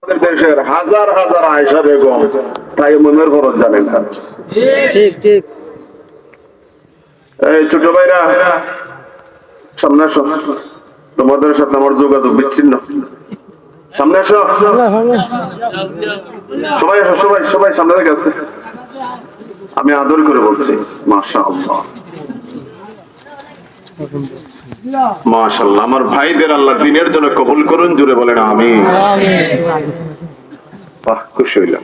দেশের হাজার হাজার আয়েশা বেগম তায়াম্মুমের ফরজ জানেন না। ঠিক ঠিক। এই ছোট ভাইরা সামনে আসো, তোমাদের সাথে আমার যোগাযোগ বিচ্ছিন্ন। সামনে আসো, সবাই আসো, সবাই সবাই সামনে থেকে আছে। আমি আদর করে বলছি মাশাআল্লাহ মাশাআল্লাহ। আমার ভাইদের আল্লাহ দিনের জন্য কবুল করুন, জুড়ে বলেন আমিন। বাহ, খুশি হইলাম।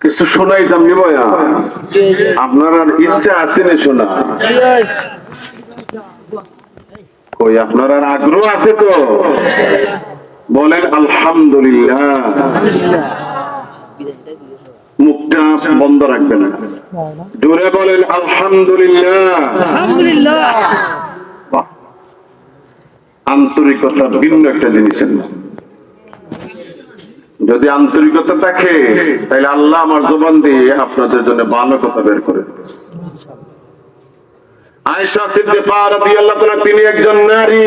কিছু শোনাইতাম নি ভাইয়া, আপনার আর ইচ্ছা আছে না শোনা? কই আপনার আর আগ্রহ আছে তো? বলেন আলহামদুলিল্লাহ। মুখটা বন্ধ রাখবেন না, জোরে বলেন আলহামদুলিল্লাহ। আলহামদুলিল্লাহ। বাহ, আন্তরিকতা ভিন্ন একটা জিনিসের না। যদি আন্তরিকতা থাকে তাহলে আল্লাহ আমার জবান দিয়ে আপনাদের জন্য ভালো কথা বের করে দেবে। আয়েশা সিদ্দিকা রাদিয়াল্লাহু তাআলা, তিনি একজন নারী,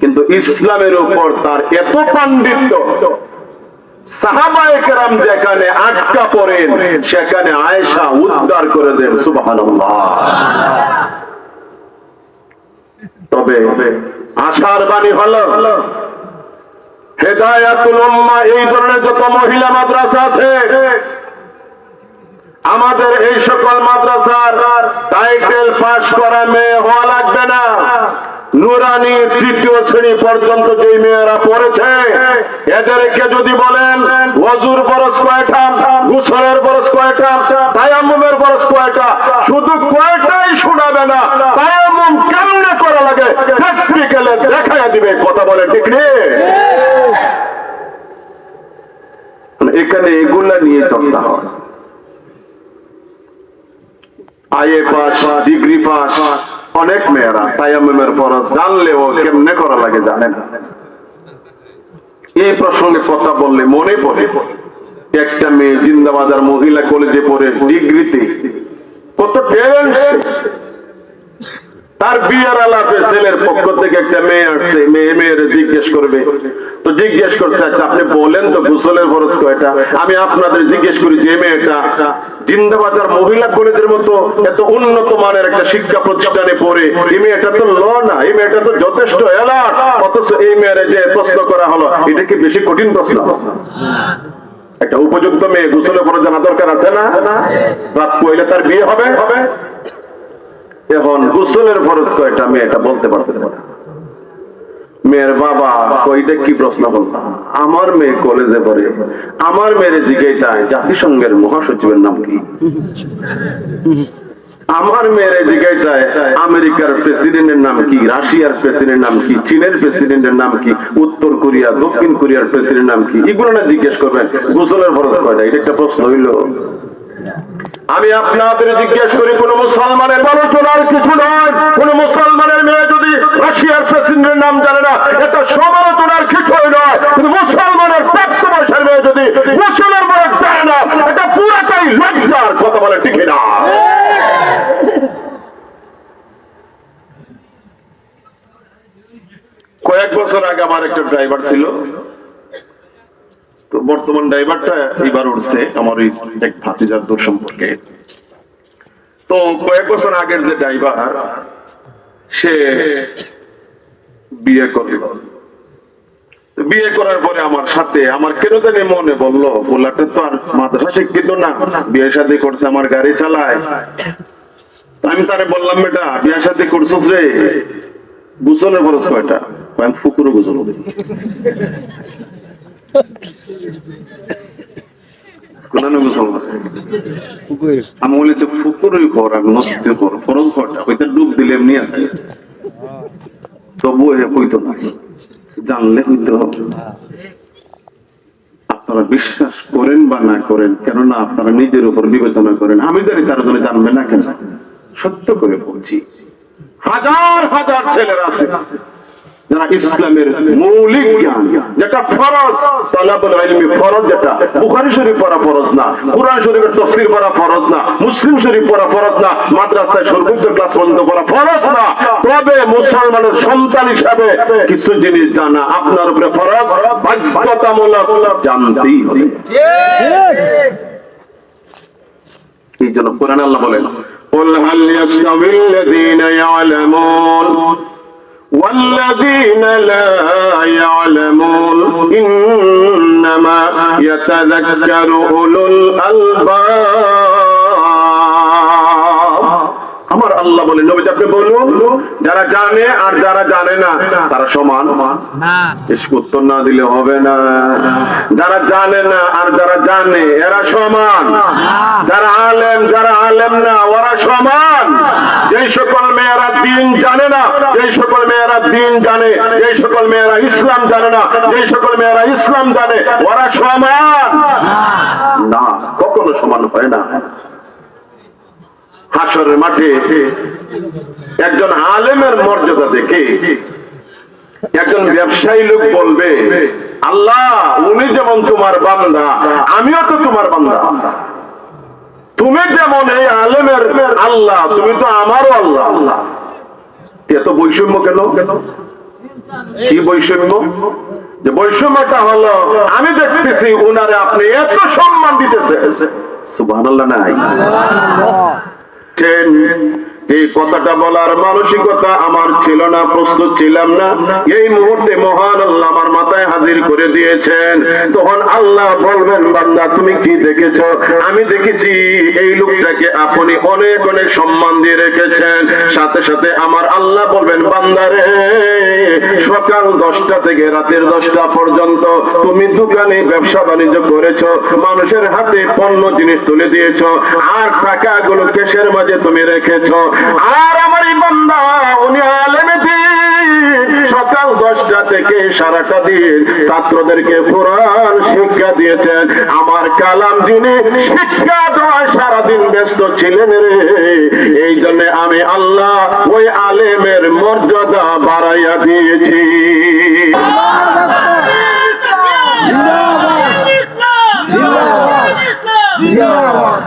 কিন্তু ইসলামের উপর তার এত পাণ্ডিত্য, সাহাবায়ে কেরাম যেখানে আটকা পড়েন সেখানে আয়েশা উদ্ধার করে দেন। সুবহানাল্লাহ। তবে আশার বাণী হলো হেদায়াতুল উম্মাহ, এই ধরনের যত মহিলা মাদ্রাসা আছে আমাদের এই সকল মাদ্রাসার টাইটেল পাস করা মেয়ে হওয়া লাগবে না। নুরানি তৃতীয় শ্রেণী পর্যন্ত যে মেয়েরা পড়েছে এদেরকে যদি বলেন ওযুর বরস কয়টা, গোসলের বরস কয়টা, তায়াম্মুমের বরস কয়টা, শুধু কয়টাই শোনাবে না, তায়াম্মুম কেমনে করা লাগে প্র্যাকটিক্যালে দেখাইয়া দিবে। কথা বলে ঠিক নেই? এখানে এগুলা নিয়ে চর্চা হয়। আইএ পাস, ডিগ্রি পাস অনেক মেয়েরা তায়াম্মুমের ফরজ জানলেও কেমনে করা লাগে জানেন। এই প্রসঙ্গে কথা বললে মনে পড়ে একটা মেয়ে জিন্দাবাজার মহিলা কলেজে পড়ে ডিগ্রিতে, কত ট্যালেন্ট। তার বিয়ার আলাপে ছেলের পক্ষ থেকে একটা মেয়ে আসছে, মেয়ের জিজ্ঞেস করবে, তো জিজ্ঞেস করছে আচ্ছা আপনি বলেন তো গোসলের ফরজ কয়টা? আমি আপনাদের জিজ্ঞেস করি, যে মেয়েটা জিন্দাবাজার মহিলা কলেজের মতো এত উন্নত মানের একটা শিক্ষা প্রতিষ্ঠানে পড়ে, এই মেয়েটা তো ল না, এই মেয়েটা তো যথেষ্ট এলাট, অথচ এই মেয়ের যে প্রশ্ন করা হলো এটা কি বেশি কঠিন প্রশ্ন? একটা উপযুক্ত মেয়ে গোসলের ফরজ জানা দরকার আছে না? রাত পড়লে তার বিয়ে হবে। এখন গোসলের ফরজ কয়টা মেয়েটা বলতে পারতেছে না। মেয়ের বাবা কইটা কি প্রশ্ন বলতো, আমার মেয়ে কলেজে পড়ে, আমার মেয়ের জিজ্ঞাসায় জাতিসংঘের মহাসচিবের নাম কি, আমার মেয়ের জিজ্ঞাসায় আমেরিকার প্রেসিডেন্টের নাম কি, রাশিয়ার প্রেসিডেন্টের নাম কি, চীনের প্রেসিডেন্টের নাম কি, উত্তর কোরিয়া দক্ষিণ কোরিয়ার প্রেসিডেন্টের নাম কি, এগুলো না জিজ্ঞেস করবেন গোসলের ফরজ কয়টা? এটা একটা প্রশ্ন হইল? আমি আপনাদের জিজ্ঞেস করি, কোন মুসলমানের বড় চলার কিছু নয়। কোন মুসলমানের মেয়ে যদি রাশিয়ার প্রেসিডেন্টের নাম জানে না, এটা সমালোচনার কিছুই নয়। কিন্তু মুসলমানের প্রাপ্ত বয়সের মেয়ে যদি গোসলের ফরজ জানে না, এটা পুরাটাই লজ্জার। কথা বলে ঠিক না? কয়েক বছর আগে আমার একটা ড্রাইভার ছিল, তো বর্তমান ড্রাইভারটা এবার উঠছে আমার ওই এক ভাতিজার দূর সম্পর্কে। তো কয়েক বছর আগের যে ড্রাইভার, সে বিয়ে করল। বিয়ে করার পরে আমার সাথে আমার কেন জানি মনে বললো, পোলাটা তো আর মাদ্রাসা শিক্ষিত না, বিয়ে শাদী করছে, আমার গাড়ি চালায়। আমি তারে বললাম, বেটা বিয়ে শাদী করছিস রে, গোসলের ফরজ কয়টা? আমি ফুকুরও গোসল করি। আমি বলি তো ফুকুরই কর, নষ্ট কর, ফরজ কয়টা? ওইটা ডুব দিলে এমনি আছে, তবুও হইতো না, জানলে হইতে হবে। আপনারা বিশ্বাস করেন বা না করেন, কেননা আপনারা নিজের উপর বিবেচনা করেন। আমি জানি তার জন্য জানবে না কেন, সত্য করে বলছি। হাজার হাজার ছেলেরা আছে যারা ইসলামের মৌলিক জ্ঞান যেটা ফরজ, তালাবুল ইলমি ফরজ, যেটা বুখারী শরীফ পড়া ফরজ না, কুরআন শরীফের তাফসীর পড়া ফরজ না, মুসলিম শরীফ পড়া ফরজ না, মাদ্রাসায় সর্বোচ্চ ক্লাস পর্যন্ত পড়া ফরজ না, তবে মুসলমানের সন্তান হিসাবে কিছু জিনিস জানা আপনার উপরে ফরজ, বাধ্যতামূলক জানতেই হবে। এই জন্য কোরআন আল্লাহ বলেন, قل هل يستوي الذين يعلمون والذين لا يعلمون إنما يتذكر أولو الألباب। আমার আল্লাহ বলেন, নবী আপনি বলুন, যারা জানে আর যারা জানে না তারা সমান না। উত্তর না দিলে হবে না। যারা জানে না আর যারা জানে এরা সমান, যারা আলেম যারা আলেম না ওরা সমান। যেই সকল মেয়েরা দিন জানে না, যেই সকল মেয়েরা দিন জানে, যেই সকল মেয়েরা ইসলাম জানে না, যেই সকল মেয়েরা ইসলাম জানে ওরা সমান না, কখনো সমান হয় না। হাসরের মাঠে একজন আলেমের মর্যাদা দেখে একজন ব্যবসায়ী লোক বলবে, আল্লাহ উনি যেমন তোমার বান্দা আমিও তো তোমার বান্দা, তুমি যেমন এই আলেমের আল্লাহ তুমি তো আমারও আল্লাহ। এত বৈষম্য কেন? কি বৈষম্য? যে বৈষম্যটা হলো আমি দেখতেছি উনারে আপনি এত সম্মান দিতেছে, সুবহানাল্লাহ নাই? যে কথাটা বলার মানসিকতা আমার ছিল না, প্রস্তুত ছিলাম না, এই মুহূর্তে মহান আল্লাহ আমার মাথায় হাজির করে দিয়েছেন। তখন আল্লাহ বলবেন, বান্দা তুমি কি দেখেছ? আমি দেখেছি এই লোকটাকে আপনি অনেক অনেক সম্মান দিয়ে রেখেছেন। সাথে সাথে আমার আল্লাহ বলবেন, বান্দারে সকাল 10টা থেকে রাতের 10টা পর্যন্ত তুমি দোকানে ব্যবসা বাণিজ্য করেছো, মানুষের হাতে পণ্য জিনিস তুলে দিয়েছো, আর টাকাগুলো কেশের মাঝে তুমি রেখেছো। আর আমার এই বান্দা উনি আলেমে দ্বীন, সকাল 10টা থেকে সারাটা দিন ছাত্রদেরকে কোরআন শিক্ষা দিয়েছেন। আমার কালাম যিনি শিক্ষা দেওয়ায় সারাদিন ব্যস্ত ছিলেন রে, এই জন্য আমি আল্লাহ ওই আলেমের মর্যাদা বাড়াইয়া দিয়েছি।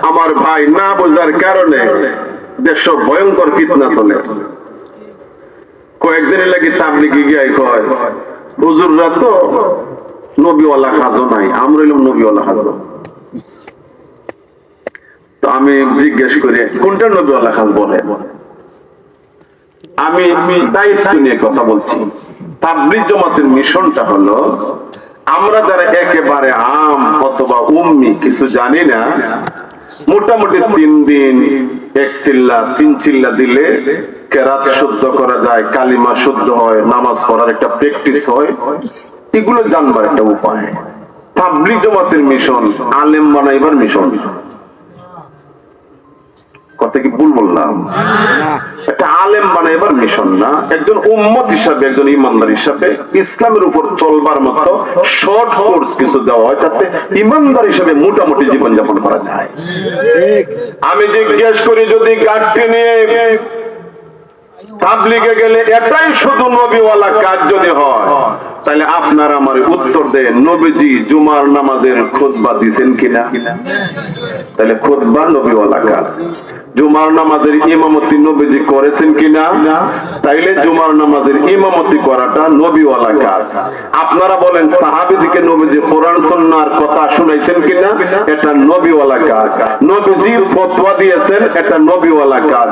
আমার ভাই না বোঝার কারণে দেশ ভয়ঙ্কর ফিতনা চলে। কয়েকদিনের লাগে তাবলিগে গিয়ে কয়, হুজুররা তো নবীওয়ালা খাজো নাই, আমরা এলাম নবীওয়ালা খাজো। তো আমি জিজ্ঞেস করি কোনটা নবীওয়ালা খাজ বলে? আমি দায়িত্ব নিয়ে কথা বলছি। তাবলিগ জামাতের মিশনটা হলো আমরা যারা একেবারে আম অথবা উম্মি কিছু জানি না, মোটামুটি 3 দিন 1 চিল্লা 3 চিল্লা দিলে কেরাত শুদ্ধ করা যায়, কালিমা শুদ্ধ হয়, নামাজ পড়ার একটা প্র্যাকটিস হয়, এগুলো জানবার একটা উপায়। তাবলিগ জামাতের মিশন আলেম বানাইবার মিশন। কথা কি ভুল বললাম? একটা আলেম বানাইবার মিশন না, একজন উম্মত হিসাবে, একজন ইমানদার হিসাবে ইসলামের উপর চলবার মতো শর্ট কোর্স কিছু দেওয়া হয়, যাতে ইমানদার হিসাবে মোটামুটি জীবনযাপন করা যায়। আমি জিজ্ঞেস করি, যদি গাড়ি নিয়ে তাবলিগে গেলে এটাই শুধু নবীওয়ালা কাজ যদি হয়, তাহলে আপনারা আমার উত্তর দেন, নবীজি জুমার নামাজের খুতবা দিয়েছেন কিনা? তাহলে খুতবা নবীওয়ালা কাজ। জুমার নামাজের ইমামতি নবীজি করেছেন কিনা? তাইলে জুমার নামাজের ইমামতি করাটা নবীওয়ালা কাজ। আপনারা বলেন সাহাবীদেরকে নবীজি কোরআন সুন্নাহর কথা শুনাইছেন কিনা? এটা নবীওয়ালা কাজ। নবীজি ফতোয়া দিয়েছেন, এটা নবীওয়ালা কাজ।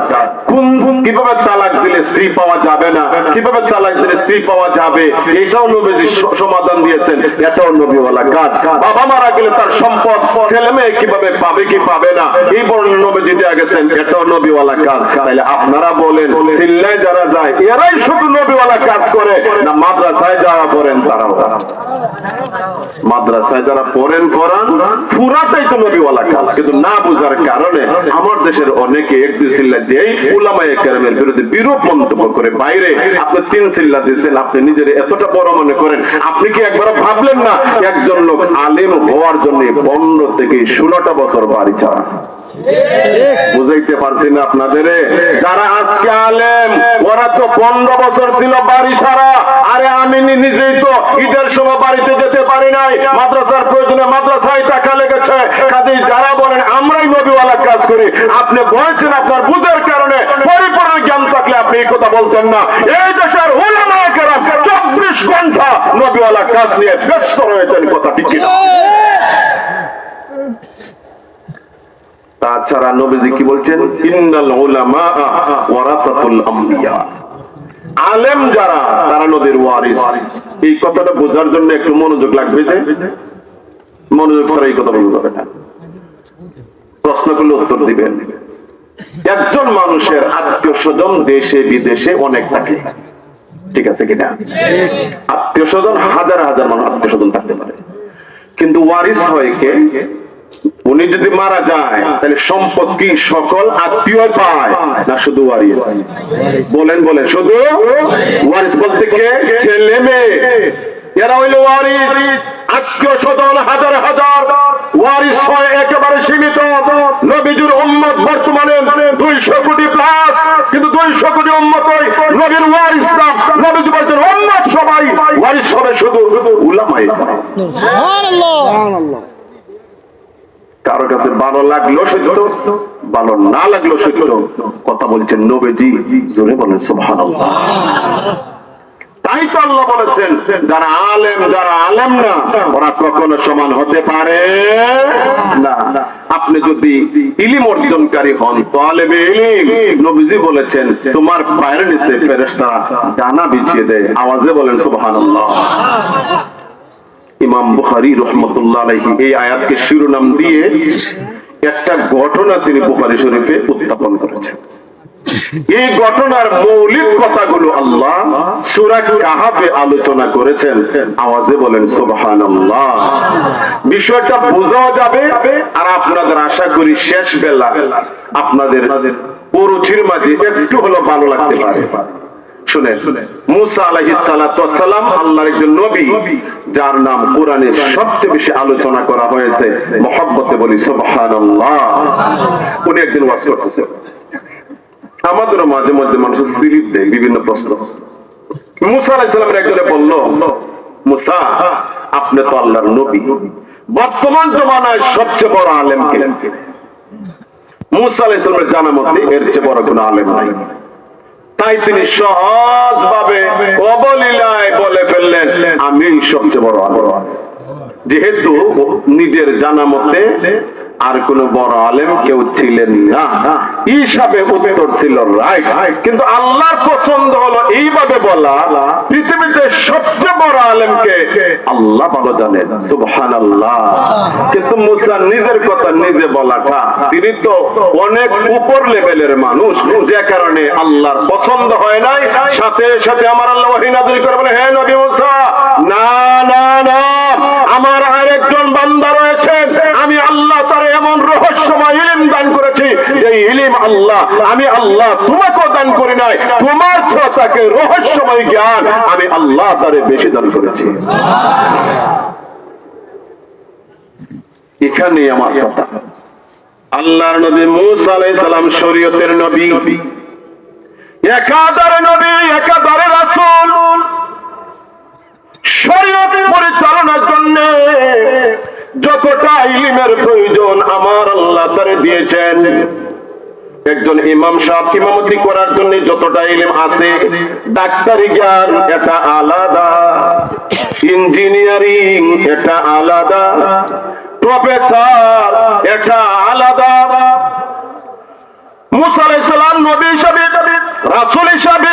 কিভাবে তালাক দিলে স্ত্রী পাওয়া যাবে না, কিভাবে তালাক দিলে স্ত্রী পাওয়া যাবে, এটাও নবীজি সমাধান দিয়েছেন, এটাও নবীওয়ালা কাজ। বাবা মারা গেলে তার সম্পদ ছেলে মেয়ে কিভাবে পাবে কি পাবে না, এই বর্ণনা নবীজি দেয়া গেছেন, এটাও নবীওয়ালা কাজ। তাহলে আপনারা বলেন সিল্লায় যারা যায় এরাই শুধু নবীওয়ালা কাজ করে না মাদ্রাসায় যারা পড়েন তারাও? মাদ্রাসায় যারা পড়েন পড়ান পুরাটাই তো নবীওয়ালা কাজ, কিন্তু না বুঝার কারণে আমার দেশের অনেকে 1-2 চিল্লা দিয়েই উলামায়ে কেরামের বিরুদ্ধে বিরূপ মন্তব্য করে। বাইরে আপনি 3 চিল্লা দিয়েছেন, আপনি নিজের এতটা বড় মনে করেন। আপনি কি একবার ভাবলেন না একজন লোক আলেম হওয়ার জন্য 15 থেকে 16টা বছর বাড়ি ছাড়া? বুঝাইতে পারছি না আপনাদের? যারা আজকে আলেম ওরা তো 15 বছর ছিল বাড়ি ছাড়া, আরে আমি নিজেই তো ঈদের সময় বাড়িতে যেতে পারি নাই, মাদ্রাসার প্রয়োজনে মাদ্রাসায় টাকা লেগেছে। কাজেই যারা বলেন আমরাই নবীওয়ালা কাজ করি, আপনি বলছেন আপনার বুঝের কারণে, পরিপূর্ণ জ্ঞান থাকলে আপনি এই কথা বলতেন না। এই দেশের উলামায়ে কেরাম 24 ঘন্টা নবীওয়ালা কাজ নিয়ে ব্যস্ত রয়েছেন, কথা ঠিক কিনা? তাছাড়া নবীজি কি বলছেন? ইন্নাল উলামা ওয়ারাসাতুল আম্বিয়া, আলেম যারা তারা নবীর ওয়ারিস। এই কথাটা বোঝার জন্য একটু মনোযোগ লাগবে, যে মনোযোগ ছাড়া এই কথা বলতে হবে না। প্রশ্নগুলো উত্তর দিবেন। একজন মানুষের আত্মীয় স্বজন দেশে বিদেশে অনেক থাকে, ঠিক আছে কিনা? আত্মীয় স্বজন হাজার হাজার মানুষ আত্মীয় স্বজন থাকতে পারে, কিন্তু ওয়ারিস হয় কে? উনি যদি মারা যায় তাহলে সম্পদ কি সকল আত্মীয় পায় না শুধু ওয়ারিস? বলেন বলেন, শুধু ওয়ারিস বলতে কে? ছেলে মেয়ে, এরা হইল ওয়ারিস। আত্মীয় স্বজন হাজার হাজার, ওয়ারিস হয় একেবারে সীমিত। নবীজির উম্মত বর্তমানে 200 কোটি প্লাস, কিন্তু 200 কোটি উম্মতই নবীর ওয়ারিস না। নবীজি বলতেন উম্মত সবাই ওয়ারিস হবে শুধু উলামায়ে কেরাম। সুবহানাল্লাহ। কারো কাছে ভালো লাগলো সত্য, ভালো না লাগলো সত্য, কথা বলছেন নবীজি, জোরে বলেন সুবহানাল্লাহ। তাই তো আল্লাহ বলেছেন যারা আলেম যারা আলেম না ওরা কখনো সমান হতে পারে না। আপনি যদি ইলম অর্জনকারী হন, তালেবে ইলম, নবীজি বলেছেন তোমার পায়ের নিচে ফেরেশতারা ডানা বিছিয়ে দেয়। আওয়াজে বলেন সুবহানাল্লাহ। ইমাম বুখারী রাহমাতুল্লাহ আলাইহি এই আয়াতকে শিরোনাম দিয়ে একটা ঘটনা তিনি বুখারী শরীফে উত্থাপন করেছেন। এই ঘটনার মৌলিক কথাগুলো আল্লাহ সূরা কাহাফে আলোচনা করেছেন। আওয়াজে বলেন সুবহানাল্লাহ। বিষয়টা বোঝা যাবে, আর আপনাদের আশা করি শেষ বেলা আপনাদের পরুচির মাঝে একটু হলো ভালো লাগতে পারে। শুনে মুসা আলাইহিস সালাতু ওয়াস সালাম আল্লাহর একজন নবী, যার নাম কোরআনে সবচেয়ে বেশি আলোচনা করা হয়েছে। মহব্বতে বলি সুবহানাল্লাহ। উনি একদিন ওয়াজ করতেছে। আমাদেরও মাঝে মধ্যে মানুষের সিলিপ দেয় বিভিন্ন প্রশ্ন। মুসা আলাইহিস সালামের একজনে বলল, মুসা আপনি তো আল্লাহর নবী, বর্তমান জমানায় সবচেয়ে বড় আলেম কে? মুসা আলাইহিস সালামের জানা মতে এর চেয়ে বড় কোনো আলেম নাই। তাই তিনি সহজভাবে অবলীলায় বলে ফেললেন আমি সবচেয়ে বড় আলেম। যেহেতু নিজের জানা মতে আর কোন বড় আলেম কেউ ছিলেন না, হিসাবে উত্তর ছিল রাইট। কিন্তু আল্লাহর পছন্দ হলো এইভাবে বলা, পৃথিবীতে সবচেয়ে বড় আলেমকে আল্লাহ ভালো জানেন, সুবহানাল্লাহ। কিন্তু মুসা নিজের কথা নিজে বলাটা, তিনি তো অনেক উপর লেভেলের মানুষ, যে কারণে আল্লাহর পছন্দ হয় নাই। সাথে সাথে আমার আল্লাহ ওহী নাযিল করে বলে, হে নবী মুসা, না না না, আমার আরেকজন বান্দা রয়েছেন, আমি আল্লাহ তার এমন রহস্যময় ইলম দান করেছি যে ইলম আল্লাহ, আমি আল্লাহ তোমাকেও দান করি নাই, তোমার তাকে রহস্যময় জ্ঞান আমি আল্লাহ তারে বেশি দান করেছি। এখানে আমার কথা। আল্লাহর নবী মুসা আলাইহিস সালাম শরীয়তের নবী, একাধারে নবী, একাধারে রাসূল। শরীয়ত পরিচালনার জন্য যতটা ইলমের প্রয়োজন আমার আল্লাহ তারে দিয়েছেন। একজন ইমাম সাহেব ইমামতি করার জন্য যতটা ইলম আছে, ডাক্তারি জ্ঞান এটা আলাদা, ইঞ্জিনিয়ারিং এটা আলাদা, প্রফেসর এটা আলাদা। মুসা আলাইহিস সালাম নবী হিসাবে, রাসূল হিসাবে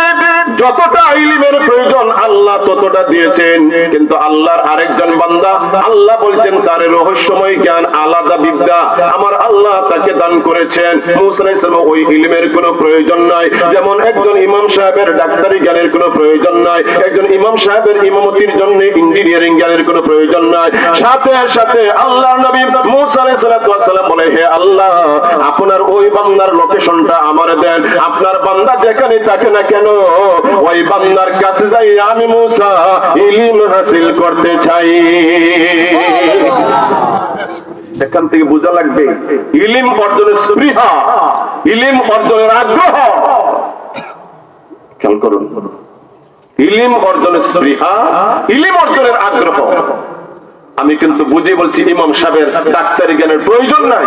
যতটা ইলমের প্রয়োজন আল্লাহ ততটা দিয়েছেন। কিন্তু আল্লাহর আরেকজন বান্দা, আল্লাহ বলছেন তার রহস্যময় জ্ঞান, আলাদা বিদ্যা আমার আল্লাহ তাকে দান করেছেন। মুসা আলাইহিস সালাম ওই ইলমের কোনো প্রয়োজন নাই। যেমন একজন ইমাম সাহেবের ডাক্তারি জ্ঞানের কোনো প্রয়োজন নাই, একজন ইমাম সাহেবের ইমামতির জন্য ইঞ্জিনিয়ারিং জ্ঞানের কোনো প্রয়োজন নাই। সাথে সাথে আল্লাহর নবী মুসা আলাইহিস সালাম বলে, হে আল্লাহ, আপনার ওই বান্দার লোকেশনটা আমারে দেন। আপনার বান্দা যেখানে থাকে না কেন, ওই বান্দার কাছে যাই আমি মুসা ইলম হাসিল করতে চাই। এখান থেকে বোঝা লাগবে ইলম অর্জনের স্পৃহা, ইলম অর্জনের আগ্রহ। খেয়াল করুন, ইলম অর্জনের স্পৃহা, ইলম অর্জনের আগ্রহ। আমি কিন্তু বুঝে বলছি ইমাম সাহেবের ডাক্তারি জ্ঞানের প্রয়োজন নাই,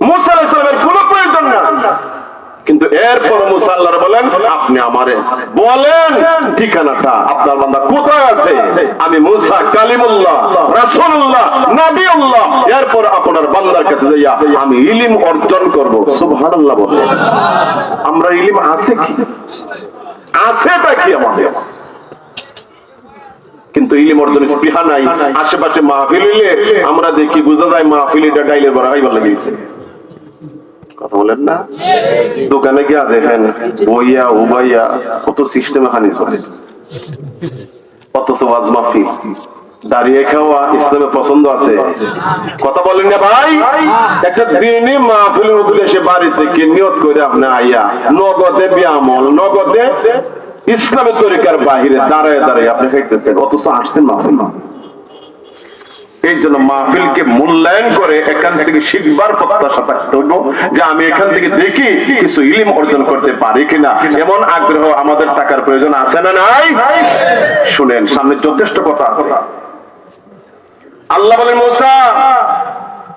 মুসা আলাইহিস সালামের কোনো প্রয়োজন না, কিন্তু এরপর মুসা আল্লাহর বলেন আপনি আমারে বলেন ঠিকানাটা, আপনার বান্দা কোথায় আছে, আমি মুসা কালিমুল্লাহ রাসূলুল্লাহ নবিউল্লাহ, এরপর আপনার বান্দার কাছে যাইয়া আমি ইলম অর্জন করব। সুবহানাল্লাহ বলে আমরা ইলম আছে কি, আছেটা কি আমাদের, কিন্তু ইলম অর্জনের স্পৃহা নাই। আশেপাশে মাহফিল হইলে আমরা দেখি বোঝা যায় মাহফিলটা ডাইলে বড় হইবার লাগে, কথা বলেন না? দোকানে গিয়া দেখেন বইয়া উবাইয়া কত সিস্টেমে খানি চলে, অথচ ওয়াজ মাহফিল দাঁড়িয়ে খাওয়া ইসলামে পছন্দ আছে, কথা বলেন না ভাই? একটা দিনই মাহফিলের উদ্দেশ্যে বাড়ি থেকে নিয়ত করে আপনি আইয়া নগদে বিয়ামল, নগদে ইসলামের তরিকার বাহিরে দাঁড়ায় দাঁড়ায় আপনি খাইতেছেন, অথচ আসছেন মাহফিল। এই জন্য মাহফিলকে মূল্যায়ন করে এখান থেকে শিখবার প্রত্যাশা থাকতে হইব যে আমি এখান থেকে দেখি কিছু ইলম অর্জন করতে পারি কিনা, এমন আগ্রহ আমাদের টাকার প্রয়োজন আছে না নাই? শুনেন, সামনে যথেষ্ট কথা আছে। আল্লাহ বলেন মুসা,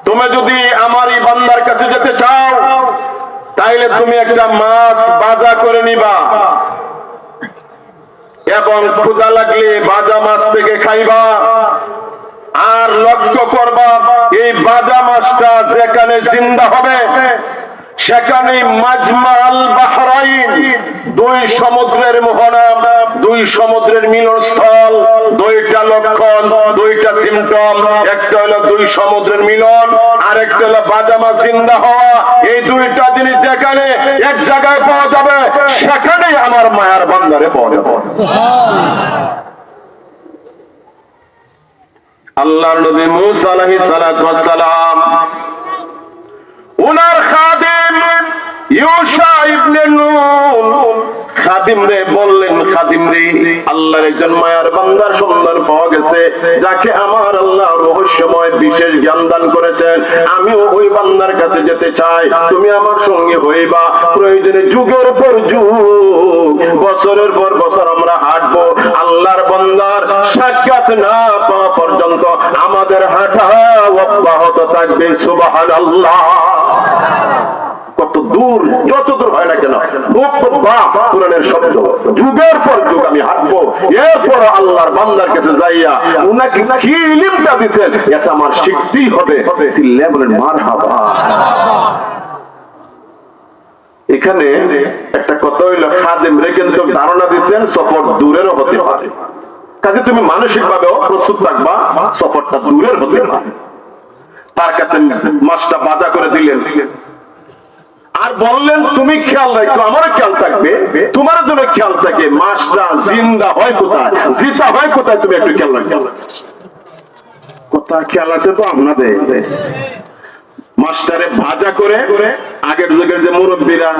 তুমি যদি আমার এই বান্দার কাছে যেতে চাও তাইলে তুমি একটা মাছ ভাজা করে নিবা এবং ক্ষুধা লাগলে ভাজা মাছ থেকে খাইবা, আর লক্ষ্য করবা এই ভাজা মাছটা যেখানে জিন্দা হবে সেখানে মাজমা আল বাহরাইন, দুই সমুদ্রের মোহনা, দুই সমুদ্রের মিলনস্থল, দুইটা লক্ষণ, দুইটা সিমটম, একটা হলো দুই সমুদ্রের মিলন, আর একটা হলো ভাজা মাছ জিন্দা হওয়া। এই দুইটা জিনিস যেখানে এক জায়গায় পাওয়া যাবে সেখানেই আমার মায়ার বান্দারে পাওয়া যাবে। আল্লাহর নবী মুসা আলাইহিস সালাতু ওয়াস সালাম উনার খাদিম ইউশা ইবনে নুন খাদিম রে বললেন, খাদিম রে আল্লাহর একজন মায়ার বান্দার সন্ধান পাওয়া গেছে যাকে আমার আল্লাহ রহস্যময় বিশেষ জ্ঞান দান করেছেন, আমিও ওই বান্দার কাছে যেতে চাই, তুমি আমার সঙ্গে হইবা। প্রয়োজনে যুগের পর যুগ, বছরের পর বছর আমরা হাঁটবো, আল্লাহর বান্দার সাক্ষাৎ না পাওয়া পর্যন্ত আমাদের হাঁটা অব্যাহত থাকবে। সুবহানাল্লাহ। কত দূর, যত দূর হয় না কেন, কোরআনের শব্দ, যুগের পর যুগ আমি হাঁটবো, এরপর আল্লাহর বান্দার কাছে যাইয়া উনাকে কি ইলমটা দিবেন এটা আমার শিখতেই হবে। চিল্লায়া বলেন মারহাবা। এখানে একটা কথা হইল, খাদেম রে কিন্তু ধারণা দিচ্ছেন সফর দূরেরও হতে পারে, কাজে তুমি মানসিক ভাবেও প্রস্তুত থাকবা, সফরটা দূরের হতে পারে। তার কাছে মাছটা বাজা করে দিলেন আর বললেন তুমি খেয়াল রাখো, আমারও খেয়াল থাকবে, তোমার জন্য খেয়াল থাকে, মাছটা জিন্দা হয় কোথায়, জিতা হয় কোথায়, তুমি একটু খেয়াল রাখো। কথা খেয়াল আছে তো আপনাদের? মাছটারে ভাজা করে, আগের যুগের যে মুরব্বীরা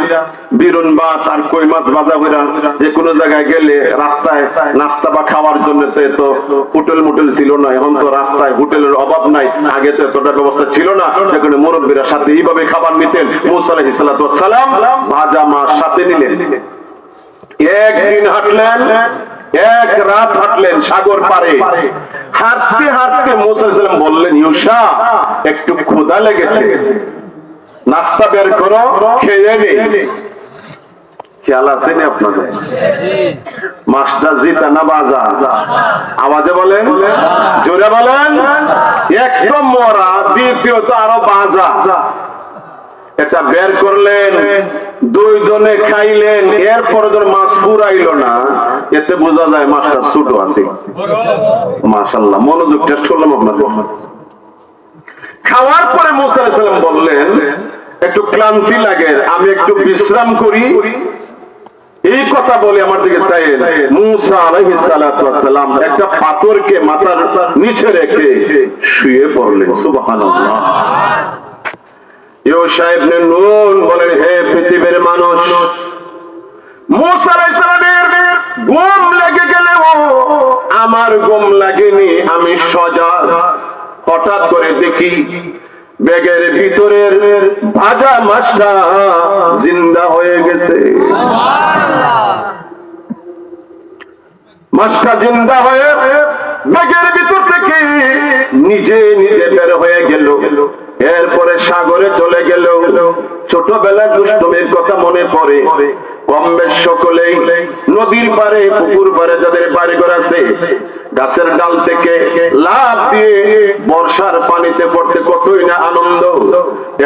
বিরন বা তার কই মাছ ভাজা করে যে কোনো জায়গায় গেলে রাস্তায় নাস্তা বা খাওয়ার জন্য তো হোটেল মোটেল ছিল না, এখন তো রাস্তায় হোটেলের অভাব নাই, আগে তো এতটা ব্যবস্থা ছিল না, সেখানে মুরব্বীরা সাথে এইভাবে খাবার নিতেন। মুসা আলাইহিস সালাতু ওয়াস সালাম ভাজা মাছ সাথে নিলেন, একদিন হাঁটলেন, এক রাত হাঁটলেন সাগর পারে, হাঁটতে হাঁটতে মুসা আলাইহিস সালাম বললেন, ইউশা একটু ক্ষুধা লেগেছে, নাস্তা বের করো, খেয়ে নে। খেয়াল আছে না আপনাদের? মাছটা জিতা না বাজা? আওয়াজে বলেন, জোরে বলেন। এক তো মরা, দ্বিতীয়ত আরো বাজা। এটা বের করলেন, দুইজনে খাইলেন, এরপর মাছ ফুরাইল না, এতে বোঝা যায় মাছটা ছোট আছে। মাশাআল্লাহ, মনোযোগ টেস্ট করলাম আপনাদের। খাওয়ার পরে মুসা আলাইহিস সালাম বললেন, একটু ক্লান্তি লাগে, আমি একটু বিশ্রাম করি। এই কথা বলে আমার দিকে চাইলেন, মুসা আলাইহিস সালাতু ওয়াস সালাম একটা পাথরকে মাথার নিচে রেখে শুয়ে পড়লেন। সুবহানাল্লাহ। ইউশা ইবনে নুন বলেন, হে পৃথিবীর মানুষ, মুসা আলাইহিস সালামের ঘুম লেগে গেলেও আমার ঘুম লাগেনি, আমি সজাগ। হঠাৎ করে দেখি ব্যাগের ভিতরের ভাজা মাছটা জিন্দা হয়ে গেছে। মাছটা জিন্দা হয়ে মেঘের ভিতর থেকে নিজে নিজে বের হয়ে গেল। এরপরে সাগরে চলে গেল। ছোটবেলায় দুষ্টুমির কথা মনে পড়ে। কম বেশ সকলেই নদীর পারে পুকুর পারে যাদের বাড়িঘর আছে গাছের ডাল থেকে লাফ দিয়ে বর্ষার পানিতে পড়তে কতই না আনন্দ।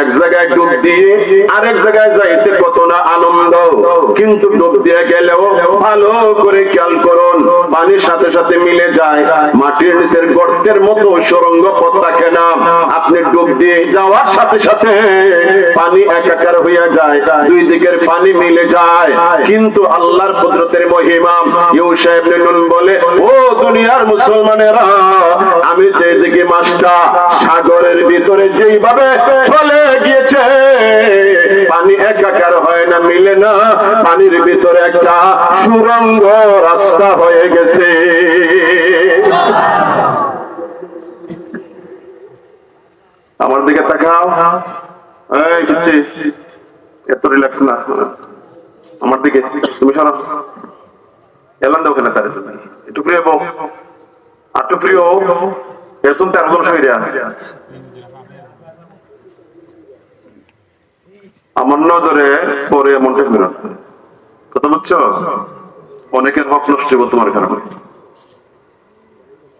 এক জায়গায় ডুব দিয়ে আরেক জায়গায় যাইতে কত না আনন্দ। কিন্তু ডুব দিয়ে গেলেও ভালো করে খেয়াল করুন, পানির সাথে সাথে মিলে যায় মাটির নিচের গর্তের মতো সুরঙ্গ পথ থাকে না। আপনি ডুব দিয়ে যাওয়ার সাথে সাথে পানি একাকার হইয়া যায়, দুই দিকের পানি মিলে যায়। কিন্তু আল্লাহর কুদরতের মহিমা। ইউসা ইবনে নুন বলে, ও দুনিয়ার মুসলমানেরা, আমি যেদিকে মাছটা সাগরের ভিতরে যেইভাবে চলে গিয়েছে পানি একাকার হয় না, মিলে না, পানির ভিতরে একটা সুরঙ্গ রাস্তা হয়ে গেছে। আমার দিকে তাকাও, এই পিচ্ছি, এত রিল্যাক্স না, আমার দিকে তুমি শোনো, এলান দাও কেন তার একটু প্রিয় বউ, একটু প্রিয় এরকম 13 জন শহীদ আমার নজরে পরে এমনটা ফেরো কথা বুঝছো, অনেকের হক নষ্ট হইব তোমার কারণে।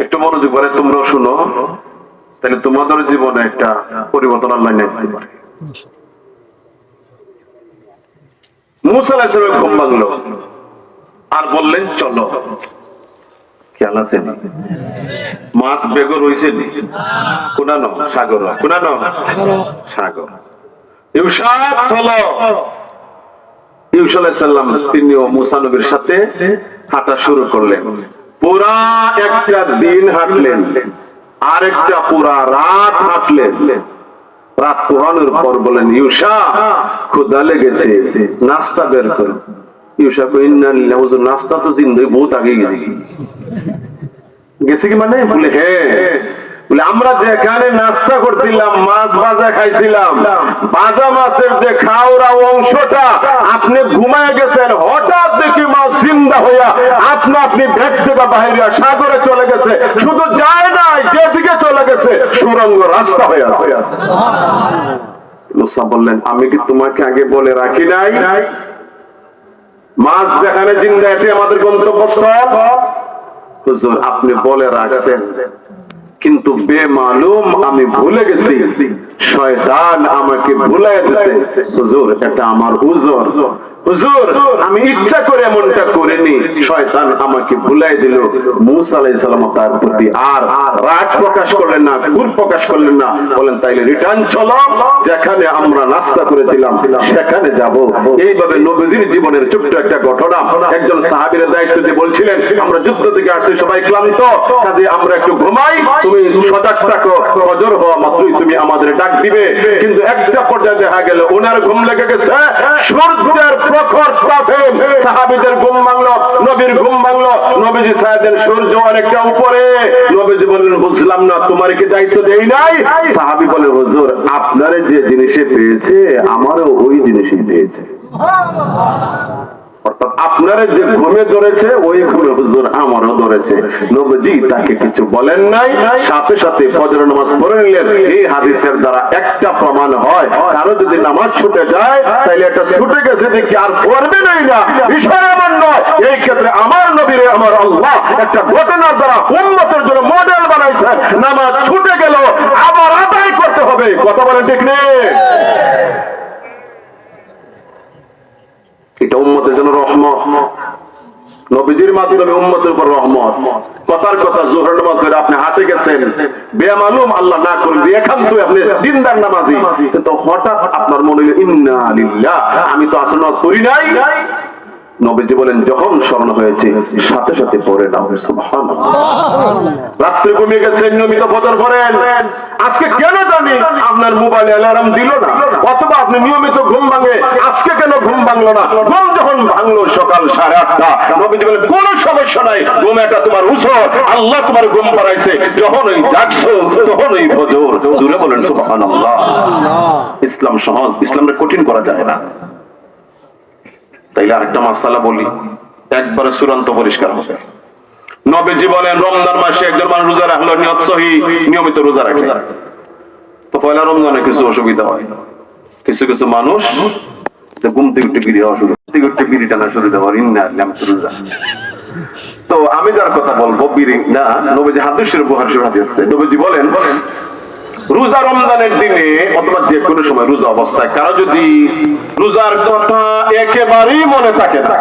একটু মনোযোগ করে তোমরাও শুনো, তাহলে তোমাদের জীবনে একটা পরিবর্তন আল্লাহ নিয়ে আসতে পারে। মুসা আলাইহিস সালাম ঘুম ভাঙলো আর বললেন চলো। খেয়াল আছে মাছ বেগর হইছে কোনানো সাগর, কোনানো সাগর। ইউসা চলো। ইউসা আলাইহিস সালাম তিনিও মুসা নবীর সাথে হাঁটা শুরু করলেন। পুরা একটা দিন হাঁটলেন, আরেকটা পুরা রাত হাঁটলেন। রাত পোহানোর পর বলেন, ইউসা ক্ষুধা লেগেছে, নাস্তা বের করো। ইউসা কই, ইন্না লিল্লাহি ওয়া ইন্না নাস্তা তো জিন্দগি বহুত আগে গেছে গেছে কি মানে বলে, হ্যাঁ বলে আমরা যেখানে নাস্তা করছিলাম মাছ ভাজা খাইছিলাম, ভাজা মাছের যে খাওয়া অংশটা আপনি ঘুমায় গেছেন, হঠাৎ দেখি মাছ জিন্দা হইয়া আপনি দেখতে বা বাহিরে সাগরে চলে গেছে। শুধু যায় নাই, যেদিকে চলে গেছে সুরঙ্গ রাস্তা হয়ে আছে। মুসা বললেন, আমি কি তোমাকে আগে বলে রাখি নাই মাছ যেখানে জিন্দা এটি আমাদের গন্তব্যস্থল? হুজুর আপনি বলে রাখছেন, কিন্তু বেমালুম আমি ভুলে গেছি, শয়তান আমাকে ভুলাই দিয়েছে। হুজুর এটা আমার উযর, হুজুর আমি ইচ্ছা করে এমনটা করিনি, শয়তান আমাকে ভুলাই দিল। মুসা আলাইহিস সালাম তার প্রতি আর রাগ প্রকাশ করলেন না, ক্রোধ প্রকাশ করলেন না। বলেন তাইলে রিটার্ন চলো, যেখানে আমরা নাস্তা করেছিলাম সেখানে যাব। এইভাবে নবীজির জীবনের ছোট্ট একটা ঘটনা। একজন সাহাবীর দায়িত্ব দিয়ে বলছিলেন, আমরা যুদ্ধ থেকে আসছি, সবাই ক্লান্ত, কাজে আমরা একটু ঘুমাই, তুমি সজাগ থাকো, ফজর হওয়া মাত্রই তুমি আমাদের ডাক দিবে। কিন্তু একটা পর্যায়ে দেখা গেল ওনার ঘুম লেগে গেছে, সূর্যের প্রখর তাপে সাহাবীদের ঘুম ভাঙলো, নবীর ঘুম ভাঙলো। নবীজি সাহেবের সূর্য অনেকটা উপরে। নবীজি বললেন, বুঝলাম না, তোমার কি দায়িত্ব দেই নাই? সাহাবী বলে, হুজুর আপনারে যে জিনিসে পেয়েছে আমারও ওই জিনিসই পেয়েছে। অর্থাৎ আপনারা যে ঘুমে ধরেছে ওই ঘুমে হুজুর আমারও ধরেছে। নবীজি তাকে কিছু বলেন নাই, সাথে সাথে ফজর নামাজ পড়ে নিলেন। এই হাদিসের দ্বারা একটা প্রমাণ হয়, কারো যদি নামাজ ছুটে যায় তাহলে এটা ছুটে গেছে দেখি আর পড়বে নাই না, বিষয় এমন নয়। এই ক্ষেত্রে আমার নবীরে আমার আল্লাহ একটা ঘটনার দ্বারা উম্মতের জন্য মডেল বানাইছে। নামাজ ছুটে গেল আবার আদায় করতে হবে, কথা বলেন ঠিক নেই? এটা উম্মতের জন্য রহমত, নবীজির মাধ্যমে উম্মতের উপর রহমত। কথার কথা জোহর নামাজ পড়ে আপনি হাঁটে গেছেন, বেমালুম আল্লাহ না করুন একান্তই আপনি দিনদার নামাজি, কিন্তু হঠাৎ আপনার মনে হলো ইন্না লিল্লাহ, আমি তো আসর নামাজ পড়ি নাই। নবীজি বলেন, যখন স্মরণ হয়েছে সাথে সাথে পড়ে নাও। সুবহানাল্লাহ। রাত্রে ঘুমিয়ে গেছেন, নিয়মিত ফজর পড়েন, আজকে কেন জানি আপনার মোবাইলে অ্যালার্ম দিল না, অথবা আপনি নিয়মিত ঘুম ভাঙে, আজকে কেন ঘুম ভাঙলো না? ঘুম যখন ভাঙলো সকাল 8:30, নবীজি বলেন কোন সমস্যা নাই, ঘুম এটা তোমার উসর, আল্লাহ তোমার ঘুম পাড়াইছে। যখন ওই জাগছো তখন ওই ফজর। দূরে বলেন সুবহানাল্লাহ। ইসলাম সহজ, ইসলামকে কঠিন করা যায় না। তাইলে আরেকটা মাসালা বলি, একবারে চূড়ান্ত পরিষ্কার হবে। নবীজি বলেন রমজান মাসে একজন মানুষ রোজা রাখলো নিয়ত সহি, নিয়মিত রোজা রাখে, তো পয়লা রমজানে কিছু অসুবিধা হয়। কিছু কিছু মানুষ ঘুম থেকে উঠে বিড়ি অসুবিধা, উঠে বিড়ি টানা শুরু দেওয়ার রোজা। তো আমি যার কথা বলবো বিড়ি না, নবীজি হাদিসের বুখারী শরীফ হাদিস আছে, নবীজি বলেন রোজা রমজানের দিনে অথবা যে কোনো সময় রোজা অবস্থায় কারো যদি রোজার কথা একেবারেই মনে থাকে না,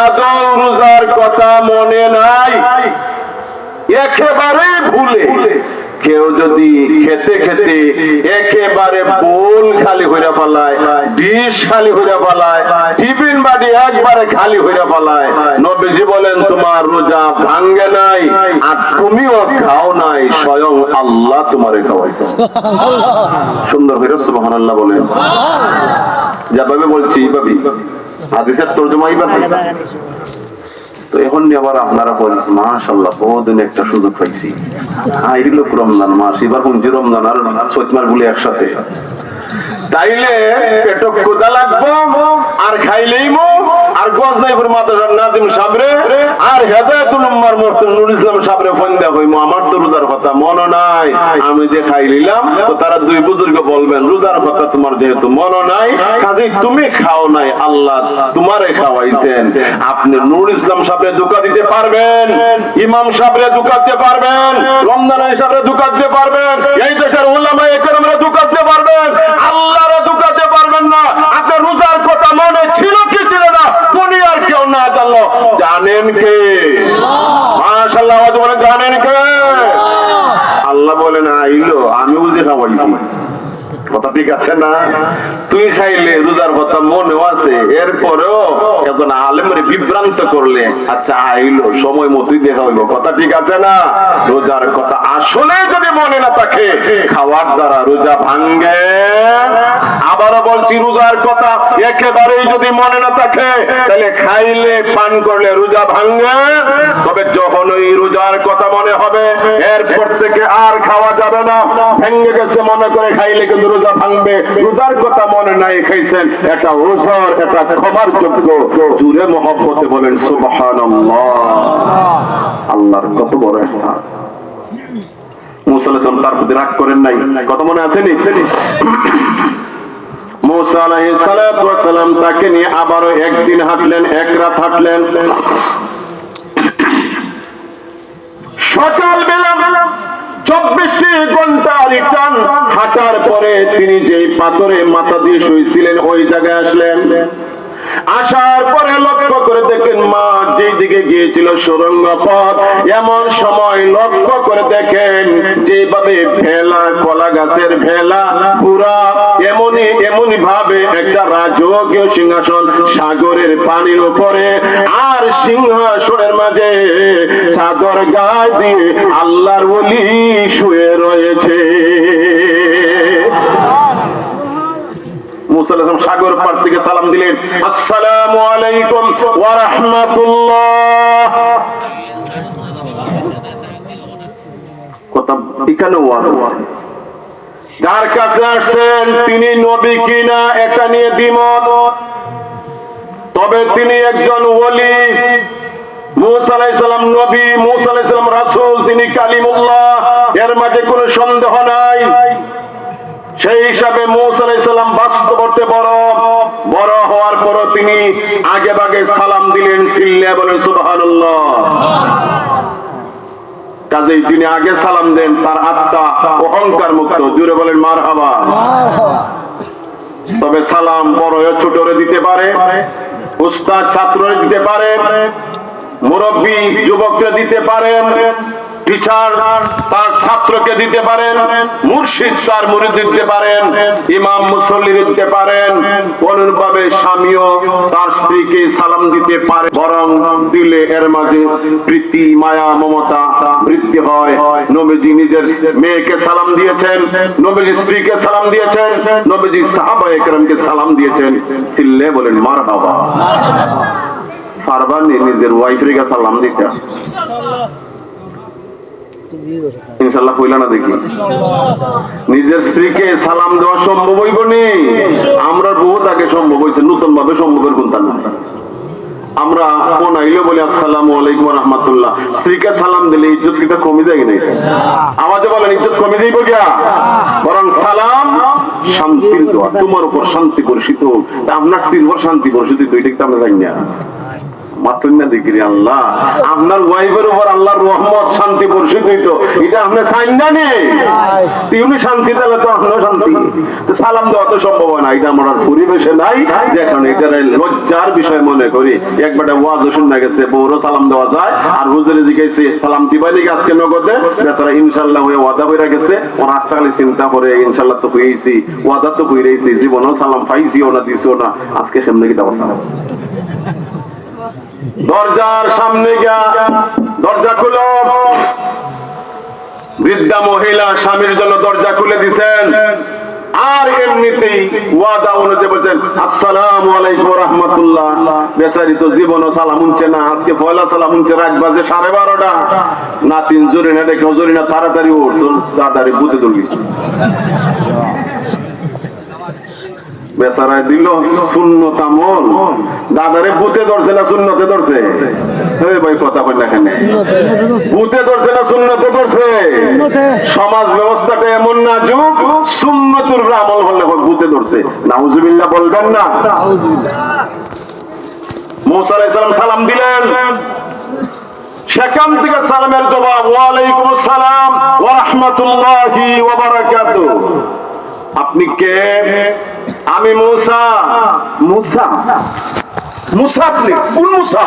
আদৌ রোজার কথা মনে নাই, একেবারে ভুলে কেউ যদি খেতে খেতে একেবারে বোল খালি হইরা ফেলায়, ডিশ খালি হইরা ফেলায়, টিফিন বাড়ি একবারে খালি হইরা ফেলায়, নবীজি বলেন তোমার রোজা ভাঙ্গে নাই আর তুমিও খাও নাই, স্বয়ং আল্লাহ তোমারে খাওয়াইছে। সুন্দর হইরা সুবহানাল্লাহ বলেন। যেভাবে বলছি এইভাবে হাদিসের তরজমা এইভাবে। তো এখন আবার আপনারা বলেন মাশাআল্লাহ বহুদিন একটা সুযোগ পাইছি, আইলো রমজান মাস, এবার হুমজি রমজান আর চৈত মাস বলে একসাথে, তাইলে পেটে ক্ষুধা লাগবো আর খাইলেই মো আর গজনাইপুর মাদ্রাসার নাজিম সাবরে আর হেদায়েতুল উম্মার মুফতি নুরুল ইসলাম সাবরে ফোন দেয়া হইমো, আমার তো রোজার কথা মনে নাই, আমি যে খাই নিলাম, তো তারা দুই বুজুর্গ বলবেন রোজার কথা তোমার যেহেতু মনে নাই, কাজেই তুমি খাও নাই, আল্লাহ তোমারে খাওয়াইছেন। আপনি নুরুল ইসলাম সাবরে ধোঁকা দিতে পারবেন, ইমাম সাবরে ধোঁকা দিতে পারবেন, রমজান সাবরে ধোঁকা দিতে পারবেন, এই দেশের উলামায়ে কেরামরা ধোঁকা দিতে পারবেন, আল্লাহরে ধোঁকা দিতে পারবেন না। আপনার রোজার কথা মনে ছিল কি ছিল না দুনিয়ার কেউ না জানলো, জানেন কে? মাশাআল্লাহ বলে জানেন কে? আল্লাহ বলেন আইলো আমি বুঝে খাওয়াইছি, কথা ঠিক আছে না? তুই খাইলে রোজার কথা মনেও আছে, এরপরেও একজন আলেমের বিভ্রান্ত করলে আচ্ছা আইলো সময় মতোই দেখা হইব, কথা ঠিক আছে না? রোজার কথা আসলে যদি মনে না থাকে খাওয়ার দ্বারা রোজা ভাঙ্গে। আবারও বলছি রোজার কথা একেবারেই যদি মনে না থাকে তাহলে খাইলে পান করলে রোজা ভাঙ্গে। তবে যখন ওই রোজার কথা মনে হবে এরপর থেকে আর খাওয়া যাবে না, ভেঙে গেছে মনে করে খাইলে কিন্তু রোজা ভাঙবে। রোজার কথা মনে নাই খাইছেন, এটা ওজর, এটা ক্ষমার যোগ্য। জুরে মহব্বতে বলেন সুবহানাল্লাহ। আল্লাহর কত বড় ইহসান। মুসা আলাইহিস সালাম তার প্রতি রাগ করেন নাই, কথা মনে আছে নি? মুসা আলাইহিস সালাম তাকে নিয়ে আবারও একদিন হাঁটলেন, এক রাত হাঁটলেন। সকাল বেলা 24টি ঘন্টা রিটার্ন হাঁটার পরে তিনি যেই পাথরে মাথা দিয়ে শুয়েছিলেন ওই জায়গায় আসলেন। আসার পরে লক্ষ্য করে দেখেন মা যেদিকে গিয়েছিল সুরঙ্গ পথ, এমন সময় লক্ষ্য করে দেখেন যেভাবে ভেলা, কলা গাছের ভেলা পুরা এমনই ভাবে একটা রাজকীয় সিংহাসন সাগরের পানির উপরে, আর সিংহাসনের মাঝে চাদর গায়ে দিয়ে আল্লাহর ওলি শুয়ে রয়েছে। মুসা আলাইহিস সালাম সাগর পার থেকে সালাম দিলেন, আসসালামু আলাইকুম ওয়া রাহমাতুল্লাহ। কথা এখানে ওয়াজ, যার কাছে আসছেন তিনি নবী কিনা এটা নিয়ে দ্বিমত, তবে তিনি একজন ওলি। মুসা আলাইহিস সালাম নবী, মুসা আলাইহিস সালাম রাসূল, তিনি কালিমুল্লাহ, এর মাঝে কোনো সন্দেহ নাই। সেই হিসাবে মুসা আলাইহিস সালাম বাস্তব অর্থে বড় হওয়ার পরও তিনি আগে ভাগে সালাম দিলেন, চিল্লিয়ে বলেন সুবহানাল্লাহ। কাজেই তিনি আগে সালাম দেন, তার আত্মা অহংকার মুক্ত, জুড়ে বলেন মারহাবা। তবে সালাম বড় ছোটরে দিতে পারে, উস্তাদ ছাত্ররে দিতে পারে, মুরব্বী যুবককে দিতে পারেন, টিচার তার ছাত্রকে দিতে পারেন, মুর্শিদ তার মুরিদ দিতে পারেন, ইমাম মুসল্লি দিতে পারেন। অনুরূপভাবে স্বামীও তার স্ত্রীকে সালাম দিতে পারে, বরং দিলে এর মাঝে প্রীতি, মায়া, মমতা বৃদ্ধি হয়। নবীজি নিজের মেয়েকে সালাম দিয়েছেন, নবীজি স্ত্রীকে সালাম দিয়েছেন, নবীজি সাহাবায়ে কেরামকে সালাম দিয়েছেন। চিল্লে বলেন মারহাবা। পারবানি নিজের ওয়াইফের কাছে সালাম দিতে? ইনশাআল্লাহ কইলা না দেখি। নিজের স্ত্রীকে সালাম দেওয়া সম্ভব হইব নি? আমরা বহুত আগে সম্ভব হয়েছে, নতুন ভাবে সম্ভবের কোনটা না। আমরা কোন আইলো বলি আসসালামু আলাইকুম ওয়া রাহমাতুল্লাহ, স্ত্রীকে সালাম দিলে ইজ্জত কি কমে যায় কিনা? আওয়াজে বলেন ইজ্জত কমে যাইব কিয়া? বরং সালাম শান্তির দোয়া, তোমার উপর শান্তি বর্ষিত হোক। আপনার স্ত্রীর উপর শান্তি বর্ষিত হইতে কি আমরা জানি না? মাতুন্না দিগরি আল্লাহ, আপনার ওয়াইফের উপর আল্লাহর রহমত শান্তি বর্ষিত হইতো, এটা আপনি চাই না নে? উনি শান্তি দিলে তো আপনার শান্তি। সালাম দেওয়া তো সম্ভব হয় না, এটা আমার পরিবেশে নাই। দেখুন এটা লজ্জার বিষয় মনে করি। একবার ওয়াজ শুনে গেছে বউরও সালাম দেওয়া যায়, আর হুজুরে জিজ্ঞাসা সালাম দিবাই নাকি আজকে নগদে, বেচারা ইনশাল্লাহ হয়ে ওয়াদা হয়ে গেছে। ওর রাস্তাখালি চিন্তা করে ইনশাল্লাহ তো হয়েছি, ওয়াদা তো হয়ে রয়েছি, জীবনও সালাম পাইছিও না দিছিও না, আজকে কেমনে কি দেওয়া? দরজার সামনে গিয়া দরজা খুলো, বৃদ্ধা মহিলা স্বামীর জন্য দরজা খুলে দিছেন, আর এমনিতেই ওয়াদা অনুযায়ী বলছেন আসসালামু আলাইকুম ওয়া রাহমাতুল্লাহ। বেচারি তো জীবনও সালাম উনছে না, আজকে পয়লা সালাম উনছে, রাত বাজে 12:30। নাতিন জরিনা দেখে জরিনা তাড়াতাড়ি উঠতো, তাড়াতাড়ি বুঝে তুলছে। বেচারায় দিল সুন্নত আমল, দাদারে ভূতে ধরছে না সুন্নতে ধরছে? ভাই কথা বল না, কেন ভূতে ধরছে না সুন্নতে ধরছে? সমাজ ব্যবস্থাটা এমন না যুগ সুন্নতের উপর আমল হলে ভূতে ধরছে। নাউজুবিল্লাহ বলবেন না? মুসা আলাইহিস সালাম সালাম দিলেন, সেখান থেকে সালামের জবাব ওয়া আলাইকুম আসসালাম ওয়া রাহমাতুল্লাহি ওয়া বারাকাতুহু। আপনি কে? আমি মুসা। মুসা? মুসা আপনি? কোন মুসা?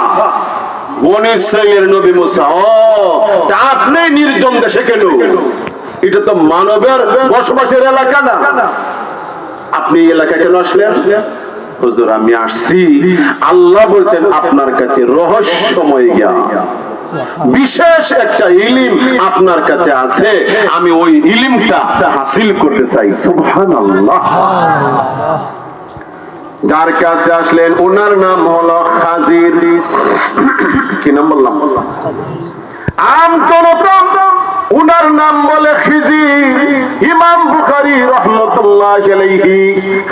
বনী ইসরাইলের নবী মুসা। ও, তা আপনি নির্জন দেশে কেন? এটা তো মানবের বসবাসের এলাকা না, আপনি এই এলাকা কেন আসলেন? হুজুর আমি আসছি, আল্লাহ বলছেন আপনার কাছে রহস্যময় জ্ঞান, বিশেষ একটা ইলম আপনার কাছে আছে, আমি ওই ইলমটা হাসিল করতে চাই। সুবহানাল্লাহ। যার কাছে আসলেন ওনার নাম হলো খাজির। কি নাম বললাম? আমতরকম উনার নাম বলে খিজির। ইমাম বুখারী রাহমাতুল্লাহ আলাইহি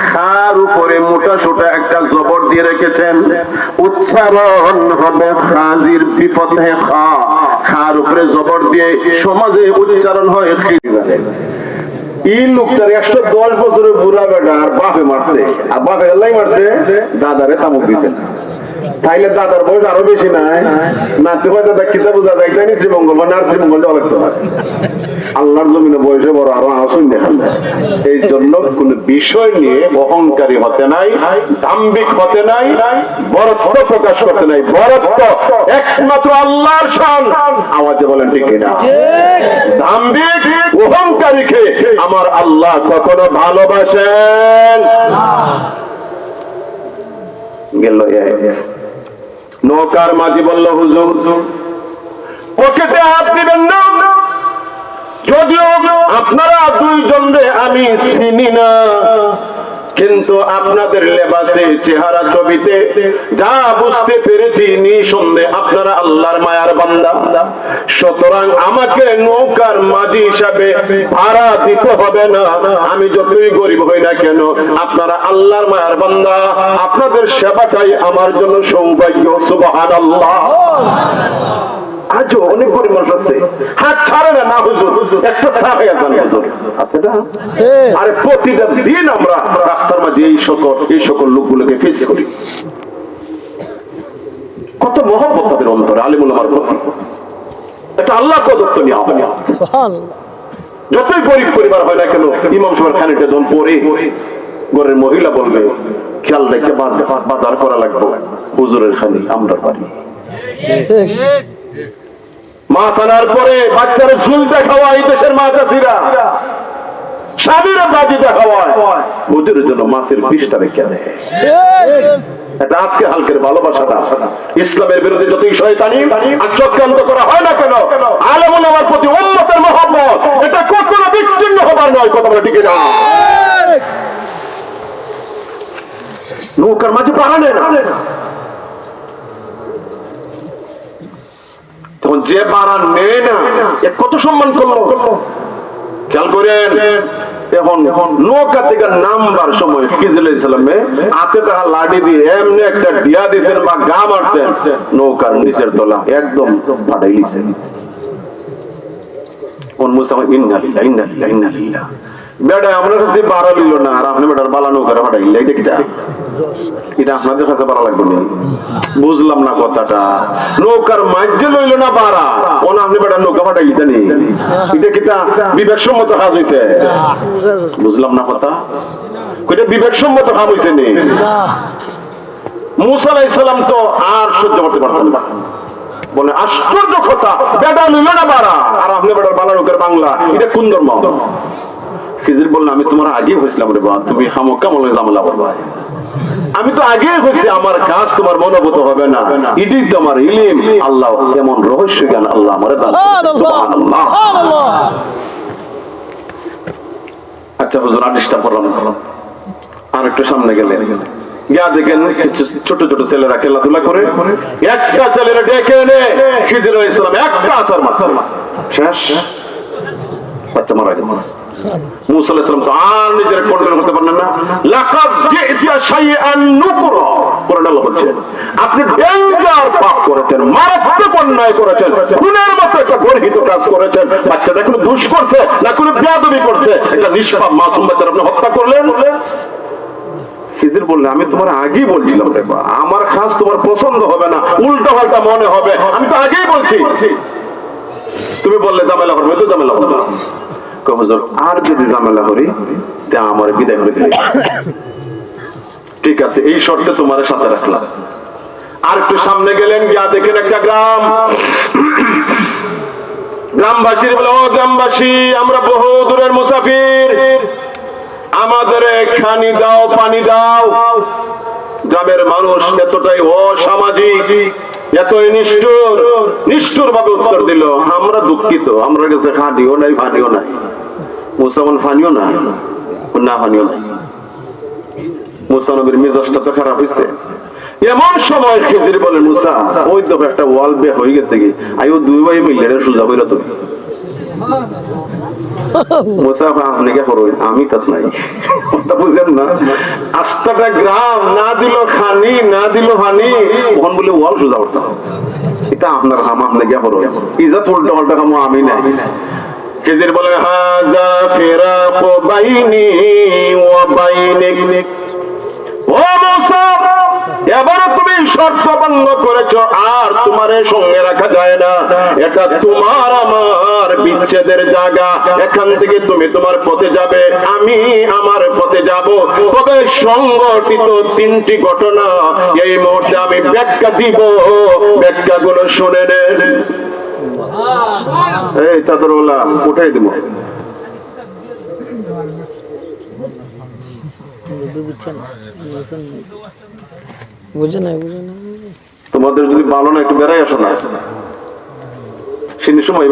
খার উপরে মোটা সোটা একটা জবর দিয়ে রেখেছেন, উচ্চারণ হবে খাজির বিফতে খা। খার উপরে জবর দিয়ে সমাজে উচ্চারণ হয় খিজির। এই লোকটার 110 বছরের বুড়া বেটা, আর বাপে মারছে, আর বাপে আল্লাহ মারছে, দাদারে তামুক দিছে। তাইলে দাদার বয়স আরো বেশি নাই, নাতি হয় দাদা কিতা বোঝা যায়, তাই শ্রীমঙ্গল বা নার শ্রীমঙ্গল যাওয়া লাগতো না। আল্লাহর জমিনে বয়সে বড় আরো আসুন দেখান। এই জন্য কোন বিষয় নিয়ে অহংকারী হতে নাই, দাম্ভিক হতে নাই, বরত্ব প্রকাশ করতে নাই। বরত্ব একমাত্র আল্লাহর শান। আওয়াজে বলেন ঠিক কিনা? দাম্ভিক অহংকারীকে আমার আল্লাহ কখনো ভালোবাসেন গেল। নৌকার মাঝি বলল হুজুর পকেটে হাত দিবেন না, যদিও আপনারা দুইজনে আমি চিনি না, কিন্তু আপনাদের লেবাসে চেহারা ছবিতে যা বুঝতে পেরেছি নিঃসন্দেহে আপনারা আল্লাহর মায়ার বান্দা। সুতরাং আমাকে নৌকার মাঝি হিসাবে ভাড়া দিতে হবে না, আমি যতই গরিব হই না কেন, আপনারা আল্লাহর মায়ার বান্দা, আপনাদের সেবাটাই আমার জন্য সৌভাগ্য। সুবহানাল্লাহ। আজও অনেক গরিব মানুষ আছে, হাত ছাড়ে না, না হুজুর একটা চা হয়ে যান হুজুর আছে না? আরে প্রতিটা দিন আমরা রাস্তার মাঝে এই সকল লোকগুলোকে ফেস করি। কত মহব্বত তাদের অন্তরে আলিমুল আমার প্রতি। এটা আল্লাহ প্রদত্ত নিয়ে হবে। যতই গরিব পরিবার হয় না কেন, ইমাম সাহেবের খানিকটা যখন পরে ঘরের মহিলা বলবে খেয়াল রেখে বাজার করা লাগবে, হুজুরের খানি আমরা পারি। মাছ আনার পরে বাচ্চারা ঝুল দেখাওয়া, এই দেশের মা চাষিরা স্বামীরা বাজি দেখাওয়ায়, হুজুরের জন্য মাছের বিষটা রেখে দেয়। এটা আজকে হালকের ভালোবাসাটা ইসলামের বিরুদ্ধে যতই শয়তানি আর চক্রান্ত করা হয় না কেন, আলেমুল আমার প্রতি উম্মতের মহব্বত এটা কখনো বিচ্ছিন্ন হবার নয়। কথা বলে ঠিক না? নৌকার মাঝে পাহাড়ে না, তখন যে বাড়া নেয় না কত সম্মান করলো। খেয়াল করেন এখন নৌকা থেকে নামবার সময় খিজির আলাইহিস সালামে হাতে তাহা লাঠি দিয়ে এমনি একটা দিয়া দিয়েছেন বা গা মারতেন, নৌকার নিচের তলা একদম ফাটাই দিয়েছেন। বেটা আমার কাছে বাড়া লিল না, আর আপনি বেটার বালা নৌকারে ফাটাইলে এটা কিটা? এটা আপনাদের কাছে বাড়া লাগবে না? বুঝলাম না কথাটা। নৌকার মাঝে লইল না বাড়া, ওনা আপনি বেটার নৌকা ফাটাই জানি এটা কিটা বিবেক সম্মত কাজ হয়েছে? বুঝলাম না কথা। এটা বিবেক সম্মত কাজ হয়েছে নি? মুসা আলাইহিস সালাম তো আর সহ্য করতে পারতেন না, বলে আশ্চর্য কথা, বেটা লইল না বাড়া আর আপনি বেটার বালা নৌকার বাংলা, এটা কোন ধর্ম? খিজির বললেন আমি তোমার আগে হয়েছিলাম রে বাবা, তুমি খামোক্কা মনে ঝামেলা করবা। আমি তো আগে হয়েছি, আমার কাজ তোমার মনোভূত হবে না, এটাই তো আমার ইলম। আল্লাহ এমন রহস্য জ্ঞান আল্লাহ আমারে দান করেছেন। সুবহানাল্লাহ। আচ্ছা হুজুর আদিশটা পড়লাম, আর একটু সামনে গেলে গিয়া দেখেন ছোট ছোট ছেলেরা খেলাধুলা করে, একটা ছেলেরা ডেকে এনে খিজির আলাইহিস সালাম একটা আছাড় মারছে, শেষ, বাচ্চা মারা গেছে। মুসা আলাইহিস সালাম তো আর নিজের কন্ট্রোল করতে পারলেন না। লাকাদ জি'তা শাইআন নুকরা, কোরআন আল্লাহ বলছেন আপনি ডেঞ্জার পাপ করেছেন, মারাত্মক অন্যায় করেছেন, খুনের মতো একটা গর্হিত কাজ করেছেন। বাচ্চাটা কোনো দোষ করছে না কোনো বেয়াদবি করছে, একটা নিষ্পাপ মাসুম বাচ্চার আপনি হত্যা করলেন। খিজির বললেন আমি তোমার আগেই বলছিলাম রে বাবা, আমার কাজ তোমার পছন্দ হবে না, উল্টো পাল্টা মনে হবে, আমি তো আগেই বলছি। তুমি বললে ঝামেলা করবে, তো ঝামেলা করবে। হুজুর আর যদি ঝামেলা করি তা আমার বিদায় করে দিলে ঠিক আছে, এই শর্তে তোমার সাথে রাখলাম। আর একটু সামনে গেলেন, গিয়া দেখেন একটা গ্রাম। গ্রামবাসীর বলে ও গ্রামবাসী, আমরা বহু দূরের মুসাফির, আমাদের খানি দাও, পানি দাও। গ্রামের মানুষ এতটাই অসামাজিক, এতই নিষ্ঠুর, নিষ্ঠুর ভাবে উত্তর দিল আমরা দুঃখিত, আমরা কাছে খানিও নাই পানিও নাই। মুসলমান ফানিও না, না ফানিও নাই। মুসা নবীর মেজাজটা তো খারাপ হয়েছে। এমন সময় খিজির বলে মুসা ওই তো একটা ওয়াল বে হয়ে গেছে কি, আইও দুই ভাই মিলে সোজা কইরা তুমি। মুসা আপনি কে করো, আমি তাত নাই, কথা বুঝেন না? আস্তাটা গ্রাম না দিল খানি, না দিল পানি, ওখান বলে ওয়াল সোজা করতাম, এটা আপনার কাম, আপনি কে করো, ইজাত উল্টা পাল্টা কাম আমি নাই। খিজির বলে হাযা ফিরাকু বাইনি ওয়া বাইনিক, ও মুসা এবারে তুমি শর্ত ভঙ্গ করেছো, আর তোমারে সঙ্গে রাখা যায় না, এটা তোমার আমার বিচ্ছেদের জায়গা, এখান থেকে তুমি তোমার পথে যাবে, আমি আমার পথে যাব। তবে সংঘটিত তিনটি ঘটনা এই মুহূর্তে আমি ব্যাখ্যা দিব, ব্যাখ্যাগুলো শুনে নেন। এই চাদরওয়ালা উঠাই দিব। তোমাদের যদি ভালো না একটু বেড়াই আসো না, সেই সময়